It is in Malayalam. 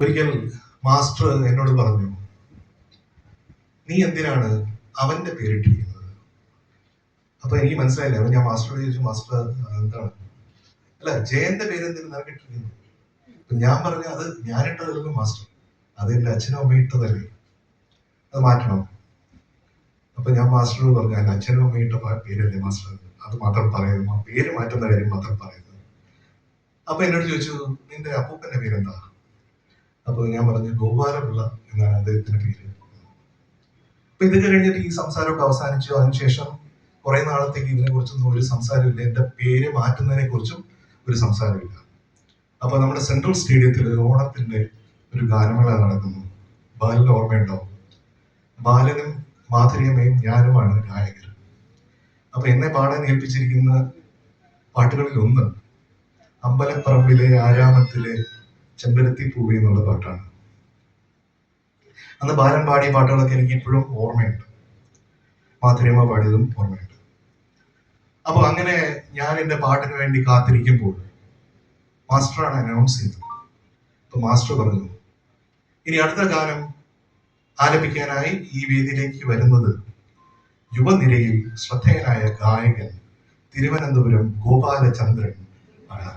ഒരിക്കൽ മാസ്റ്റർ എന്നോട് പറഞ്ഞു, നീ എന്തിനാണ് അവന്റെ പേരിട്ടിരിക്കുന്നത്? അപ്പൊ എനിക്ക് മനസ്സിലായില്ല. അപ്പൊ ഞാൻ മാസ്റ്ററോട് ചോദിച്ചു, മാസ്റ്റർ എന്താണ്? അല്ല, ജയന്റെ പേര് എന്തിനും നിനക്കിട്ടിരിക്കുന്നു? ഞാൻ പറഞ്ഞു, അത് ഞാനിട്ടതല്ലോ മാസ്റ്റർ, അത് എന്റെ അച്ഛനും അമ്മയും ഇട്ടതല്ലേ, അത് മാറ്റണം. അപ്പൊ ഞാൻ മാസ്റ്ററോട് പറഞ്ഞു, എന്റെ അച്ഛനും അമ്മയും ഇട്ട പേരല്ലേ മാസ്റ്റർ, അത് മാത്രം പറയുന്നു, പേര് മാറ്റുന്ന കാര്യം മാത്രം പറയുന്നത്. അപ്പൊ എന്നോട് ചോദിച്ചു, നിന്റെ അപ്പൂപ്പന്റെ പേരെന്താ? അപ്പൊ ഞാൻ പറഞ്ഞു, ഗോപാലപിള്ള എന്നാണ് അദ്ദേഹത്തിന്റെ പേര്. അപ്പൊ ഇത് കഴിഞ്ഞിട്ട് ഈ സംസാരമൊക്കെ അവസാനിച്ചു. അതിനുശേഷം കുറെ നാളത്തേക്ക് ഇതിനെ കുറിച്ചൊന്നും ഒരു സംസാരമില്ല, എന്റെ പേര് മാറ്റുന്നതിനെ കുറിച്ചും ഒരു സംസാരമില്ല. അപ്പൊ നമ്മുടെ സെൻട്രൽ സ്റ്റേഡിയത്തിൽ ഓണത്തിന്റെ ഒരു ഗാനമേള നടക്കുന്നു. ബാലന് ഓർമ്മയുണ്ടോ? ബാലനും മാധുര്യമ്മയും ഞാനുമാണ് ഗായകർ. അപ്പൊ എന്നെ പാടാൻ ഏൽപ്പിച്ചിരിക്കുന്ന പാട്ടുകളിൽ ഒന്ന് അമ്പലപ്പറമ്പിലെ ആരാമത്തിലെ ചെമ്പരത്തി പൂവി എന്നുള്ള പാട്ടാണ്. അന്ന് ബാലൻ പാടിയ പാട്ടുകളൊക്കെ എനിക്ക് ഇപ്പോഴും ഓർമ്മയുണ്ട്, മാധുര്യമ്മ പാടിയതും ഓർമ്മയുണ്ട്. അപ്പൊ അങ്ങനെ ഞാൻ എന്റെ പാട്ടിന് വേണ്ടി കാത്തിരിക്കുമ്പോൾ മാസ്റ്ററാണ് അനൗൺസ് ചെയ്തത്. അപ്പൊ മാസ്റ്റർ പറഞ്ഞു, ഇനി അടുത്ത ഗാനം ആലപിക്കാനായി ഈ വേദിയിലേക്ക് വരുന്നത് യുവനിരയിൽ ശ്രദ്ധേയനായ ഗായകൻ തിരുവനന്തപുരം ഗോപാലചന്ദ്രൻ ആണ്.